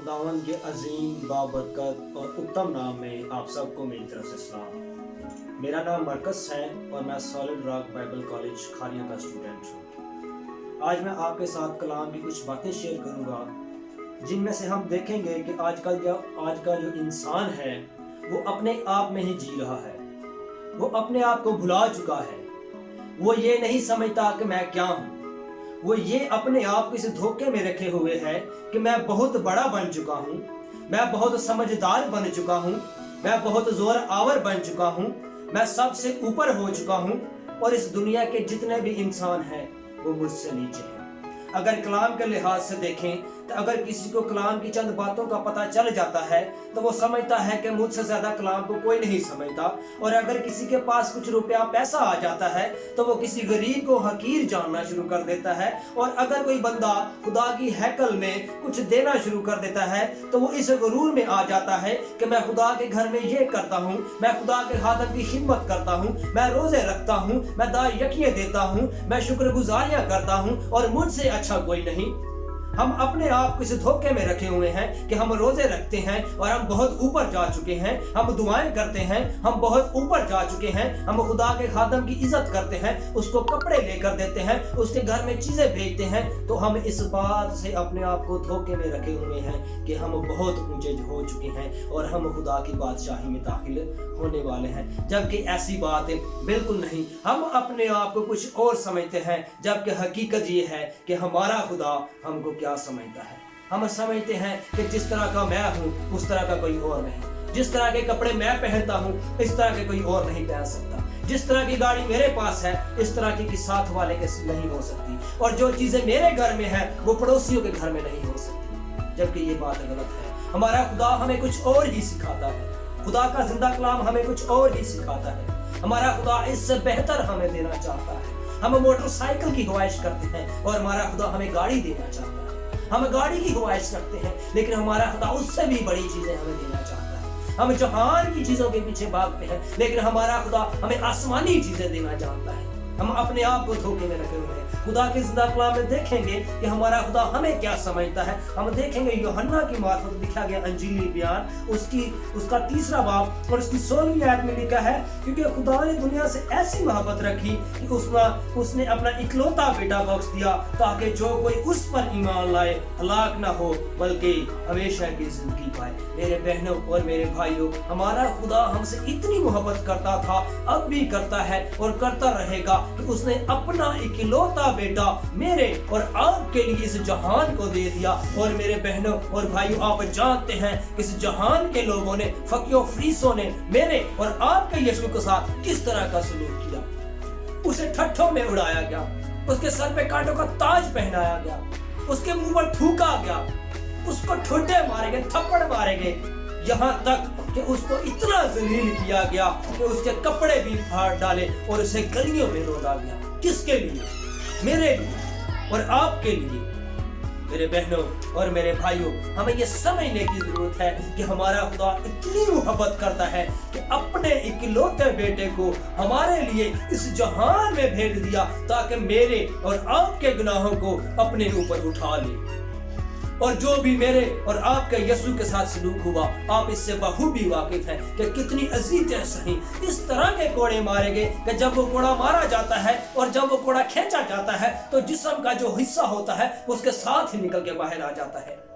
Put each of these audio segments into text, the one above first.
खुदावन के अजीम बाबरकत और उत्तम नाम में आप सबको मेरी तरफ से सलाम। मेरा नाम मरकस है और मैं सॉलिड रॉक बाइबल कॉलेज खारिया का स्टूडेंट हूँ। आज मैं आपके साथ कलाम की कुछ बातें शेयर करूँगा जिनमें से हम देखेंगे कि आज का जो इंसान है वो अपने आप में ही जी रहा है। वो अपने आप को भुला चुका है। वो ये नहीं समझता कि मैं क्या हूँ। वो ये अपने आप को इस धोखे में रखे हुए है कि मैं बहुत बड़ा बन चुका हूँ, मैं बहुत समझदार बन चुका हूँ, मैं बहुत जोर आवर बन चुका हूँ, मैं सबसे ऊपर हो चुका हूँ और इस दुनिया के जितने भी इंसान हैं वो मुझसे नीचे हैं। अगर कलाम के लिहाज से देखें तो अगर किसी को कलाम की चंद बातों का पता चल जाता है तो वो समझता है कि मुझसे ज्यादा कलाम को कोई नहीं समझता। और अगर किसी के पास कुछ रुपया पैसा आ जाता है तो वो किसी गरीब को हकीर जानना शुरू कर देता है। और अगर कोई बंदा खुदा की हैकल में कुछ देना शुरू कर देता है तो वो इस गुरूर में आ जाता है कि मैं खुदा के घर में ये करता हूँ, मैं खुदा के खादम की खिदमत करता हूँ, मैं रोजे रखता हूँ, मैं दाई यकीन देता हूँ, मैं शुक्रगुजारियां करता हूँ और मुझसे अच्छा कोई नहीं। हम अपने आप को इस धोखे में रखे हुए हैं कि हम रोजे रखते हैं और हम बहुत ऊपर जा चुके हैं, हम दुआएं करते हैं, हम बहुत ऊपर जा चुके हैं, हम खुदा के खादम की इज्जत करते हैं, उसको कपड़े लेकर देते हैं, उसके घर में चीजें भेजते हैं। तो हम इस बात से अपने आप को धोखे में रखे हुए हैं कि हम बहुत ऊंचे हो चुके हैं और हम खुदा की बादशाही में दाखिल होने वाले हैं, जबकि ऐसी बात बिल्कुल नहीं। हम अपने आप को कुछ और समझते हैं, जबकि हकीकत ये है कि हमारा खुदा हमको क्या समझता है। हम समझते हैं कि जिस तरह का मैं हूँ उस तरह का कोई और नहीं, जिस तरह के कपड़े मैं पहनता हूँ इस तरह के कोई और नहीं पहन सकता, जिस तरह की गाड़ी मेरे पास है इस तरह की साथ वाले के नहीं हो सकती, और जो चीजें मेरे घर में है वो पड़ोसियों के घर में नहीं हो सकती, जबकि ये बात गलत है। हमारा खुदा हमें कुछ और ही सिखाता है। खुदा का जिंदा कलाम हमें कुछ और ही सिखाता है। हमारा खुदा इससे बेहतर हमें देना चाहता है। हम मोटरसाइकिल की ख्वाहिश करते हैं और हमारा खुदा हमें गाड़ी देना चाहता है। हम गाड़ी की ख्वाहिश करते हैं लेकिन हमारा खुदा उससे भी बड़ी चीजें हमें देना चाहता है। हम जहान की चीजों के पीछे भागते हैं लेकिन हमारा खुदा हमें आसमानी चीजें देना जानता है। हम अपने आप को धोखे में रखे हुए हैं। खुदा के जिंदा कलाम में देखेंगे कि हमारा खुदा हमें क्या समझता है। हम देखेंगे यूहन्ना की मार्फत लिखा गया अंजीली बयान उसका 3 बाब और उसकी 16वीं आयत में लिखा है, क्योंकि खुदा ने दुनिया से ऐसी मोहब्बत रखी कि उसने अपना इकलौता बेटा बख्श दिया ताकि जो कोई उस पर ईमान लाए हलाक ना हो बल्कि हमेशा की जिंदगी पाए। मेरे बहनों और मेरे भाइयों, हमारा खुदा हमसे इतनी मोहब्बत करता था, अब भी करता है और करता रहेगा कि उसने अपना इकलौता बेटा मेरे और आपके लिए इस जहान को दे दिया। और मेरे बहनों और भाइयों, आप जानते हैं कि इस जहान के लोगों ने, फकियों फरीसों ने मेरे और आपके यीशु के साथ किस तरह का सलूक किया। उसे ठट्ठों में उड़ाया गया, उसके सर पे कांटों का ताज पहनाया गया, उसके मुंह पर थूका गया, उसको ठुड्डे मारे गए, थप्पड़ मारे गए, यहाँ तक कि उसको इतना जलील किया गया कि उसके कपड़े भी फाड़ डाले और उसे गलियों में रोदा गया। किसके लिए? मेरे लिए और आपके लिए। मेरे बहनों और मेरे भाइयों, हमें ये समझने की जरूरत है कि हमारा खुदा इतनी मोहब्बत करता है कि अपने इकलौते बेटे को हमारे लिए इस जहान में भेज दिया ताकि मेरे और आपके गुनाहों को अपने ऊपर उठा ले। और जो भी मेरे और आपके यीशु के साथ सलूक हुआ, आप इससे बखूबी वाकिफ हैं कि कितनी अजीतें सही इस तरह के कोड़े मारे गए कि जब वो कोड़ा मारा जाता है और जब वो कोड़ा खींचा जाता है तो जिस्म का जो हिस्सा होता है उसके साथ ही निकल के बाहर आ जाता है।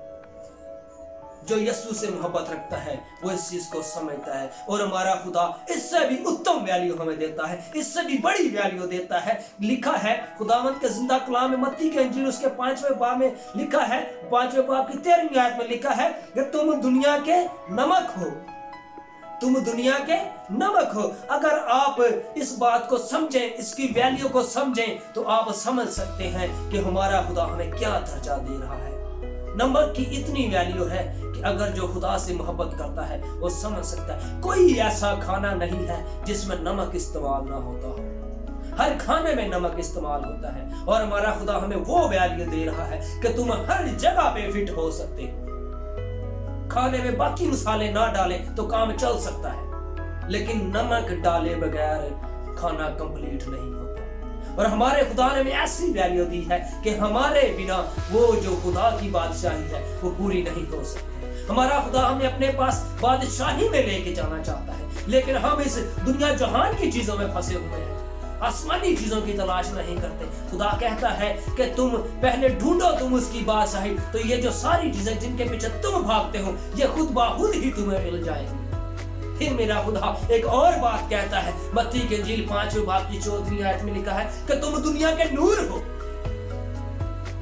जो यीशु से मोहब्बत रखता है वो इस चीज को समझता है और हमारा खुदा इससे भी उत्तम वैल्यू हमें देता है, इससे भी बड़ी वैल्यू देता है। लिखा है खुदावंद के जिंदा कलाम में मत्ती के इंजील उसके 5वें बाब में लिखा है, 5वें बाब की 13वीं आयत में लिखा है कि तुम दुनिया के नमक हो, तुम दुनिया के नमक हो। अगर आप इस बात को समझें, इसकी वैल्यू को समझें तो आप समझ सकते हैं कि हमारा खुदा हमें क्या दर्जा दे रहा है। नमक की इतनी वैल्यू है कि अगर जो खुदा से मोहब्बत करता है वो समझ सकता है। कोई ऐसा खाना नहीं है जिसमें नमक इस्तेमाल ना होता हो। हर खाने में नमक इस्तेमाल होता है और हमारा खुदा हमें वो वैल्यू दे रहा है कि तुम हर जगह पे फिट हो सकते हो। खाने में बाकी मसाले ना डालें तो काम चल सकता है, लेकिन नमक डाले बगैर खाना कंप्लीट नहीं होता। और हमारे खुदा ने हमें ऐसी वैल्यू दी है कि हमारे बिना वो जो खुदा की बादशाही है वो पूरी नहीं हो सकती। हमारा खुदा हमें अपने पास बादशाही में लेके जाना चाहता है, लेकिन हम इस दुनिया जहान की चीजों में फंसे हुए हैं, आसमानी चीजों की तलाश नहीं करते। खुदा कहता है कि तुम पहले ढूंढो तुम उसकी बादशाही, तो ये जो सारी चीजें जिनके पीछे तुम भागते हो ये खुद बाखुद ही तुम्हें मिल जाएंगी। फिर मेरा खुदा एक और बात कहता है, मत्ती के इंजील 5वें बाब की 14वीं आयत में लिखा है कि तुम दुनिया के नूर हो।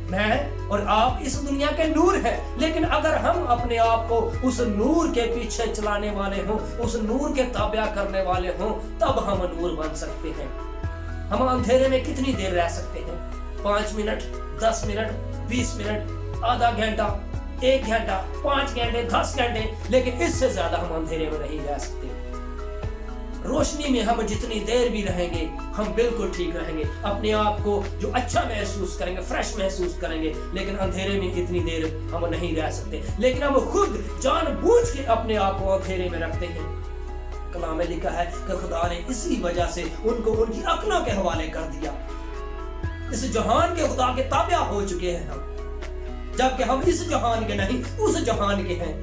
मैं और आप इस दुनिया के नूर हैं, लेकिन अगर हम अपने आप को उस नूर के पीछे चलाने वाले हों, उस नूर के ताबिया करने वाले हों, तब हम नूर बन सकते हैं। हम अंधेरे में कितनी देर रह सकते हैं? 5 मिनट, 10 मिनट, 20 मिनट, आधा घंटा, 1 घंटा, 5 घंटे, 10 घंटे, लेकिन इससे ज्यादा हम अंधेरे में नहीं रह सकते। रोशनी में हम जितनी देर भी रहेंगे हम बिल्कुल ठीक रहेंगे, अपने आप को जो अच्छा महसूस करेंगे, फ्रेश महसूस करेंगे, लेकिन अंधेरे में इतनी देर हम नहीं रह सकते। लेकिन हम खुद जानबूझ के अपने आप को अंधेरे में रखते हैं। कलाम में लिखा है कि खुदा ने इसी वजह से उनको उनकी अक्लों के हवाले कर दिया। इस जहान के खुदा के ताबिया हो चुके हैं हम, जबकि हम इस जहान के नहीं उस जहान के हैं।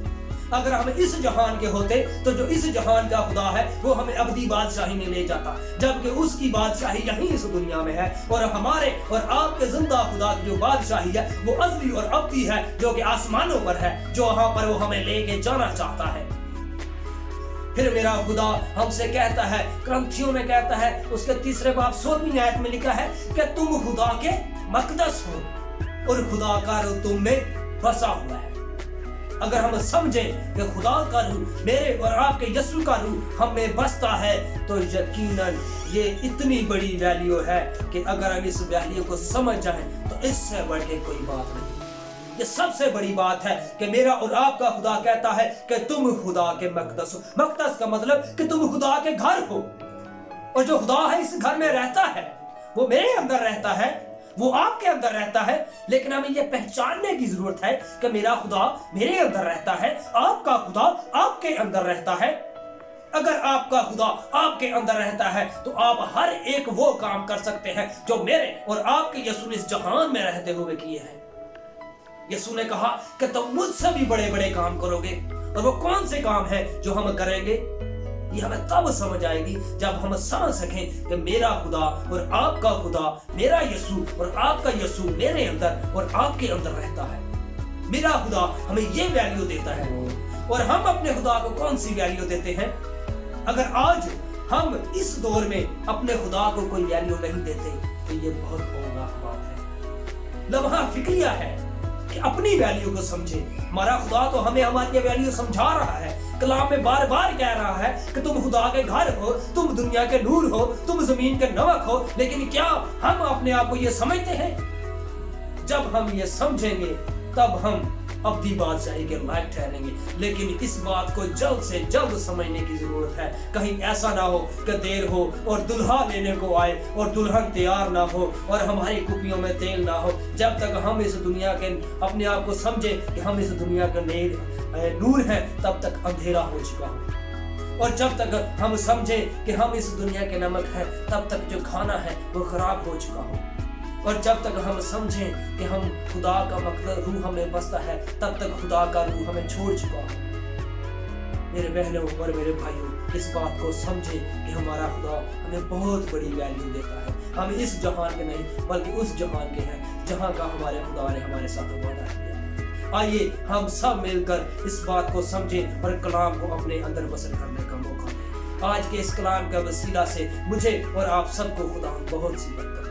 अगर हम इस जहान के होते तो जो इस जहान का खुदा है वो हमें अबदी बादशाही में ले जाता, जबकि उसकी बादशाही यहीं इस दुनिया में है। और हमारे और आपके जिंदा खुदा की जो बादशाही है वो अज़ली और अबदी है, जो कि आसमानों पर है, जो वहां पर वो हमें लेके जाना चाहता है। फिर मेरा खुदा हमसे कहता है, क्रंथियों में कहता है उसके 3 बाब 16वीं आयत में लिखा है कि तुम खुदा के मकदस हो और खुदा का रूह तुम में बसा हुआ है। अगर हम समझें कि खुदा का रूह मेरे और आपके यीशु का रूह हम में बसता है, तो यकीनन ये इतनी बड़ी वैल्यू है कि अगर हम इस वैल्यू को समझ जाएं तो इससे बढ़ के कोई बात नहीं। ये सबसे बड़ी बात है कि मेरा और आपका खुदा कहता है कि तुम खुदा के मकदस हो। मकदस का मतलब कि तुम खुदा के घर हो, और जो खुदा है इस घर में रहता है, वो मेरे अंदर रहता है, वो आपके अंदर रहता है। लेकिन हमें यह पहचानने की जरूरत है कि मेरा खुदा मेरे अंदर रहता है, आपका खुदा आपके अंदर रहता है। अगर आपका खुदा आपके अंदर रहता है तो आप हर एक वो काम कर सकते हैं जो मेरे और आपके यीशु ने इस जहान में रहते हुए किए हैं। यीशु ने कहा कि तुम मुझसे भी बड़े बड़े काम करोगे, और वो कौन से काम है जो हम करेंगे, ये हमें तब समझ आएगी जब हम समझ सकें कि मेरा खुदा और आपका खुदा, मेरा यीशु और आपका यीशु मेरे अंदर और आपके अंदर रहता है। मेरा खुदा हमें ये वैल्यू देता है, और हम अपने खुदा को कौन सी वैल्यू देते हैं? अगर आज हम इस दौर में अपने खुदा को कोई वैल्यू नहीं देते तो ये बहुत खौफनाक बात है। लम्हा फिक्रिया है कि अपनी वैल्यू को समझे। हमारा खुदा तो हमें हमारी वैल्यू समझा रहा है, कलाम में बार बार कह रहा है कि तुम खुदा के घर हो, तुम दुनिया के नूर हो, तुम जमीन के नमक हो। लेकिन क्या हम अपने आप को ये समझते हैं? जब हम ये समझेंगे तब हम अबदी बादशाही के लायक ठहरेंगे। लेकिन इस बात को जल्द से जल्द समझने की जरूरत है। कहीं ऐसा ना हो कि देर हो और दुल्हा लेने को आए और दुल्हन तैयार ना हो और हमारी कुपियों में तेल ना हो। जब तक हम इस दुनिया के अपने आप को समझें कि हम इस दुनिया का नूर हैं, तब तक अंधेरा हो चुका हो। और जब तक हम समझें कि हम इस दुनिया के नमक हैं, तब तक जो खाना है वो खराब हो चुका हो। और जब तक हम समझें कि हम खुदा का मकसद रूह हमें बसता है, तब तक खुदा का रूह हमें छोड़ चुका हो। मेरे बहनों और मेरे भाइयों, इस बात को समझें कि हमारा खुदा हमें बहुत बड़ी वैल्यू देता है। हम इस जहान के नहीं बल्कि उस जहान के हैं जहां का हमारे खुदा ने हमारे साथ वादा किया है। आइए हम सब मिलकर इस बात को समझें और कलाम को अपने अंदर बसर करने का मौका दें। आज के इस कलाम का वसीला से मुझे और आप सबको खुदा बहुत सी बरकत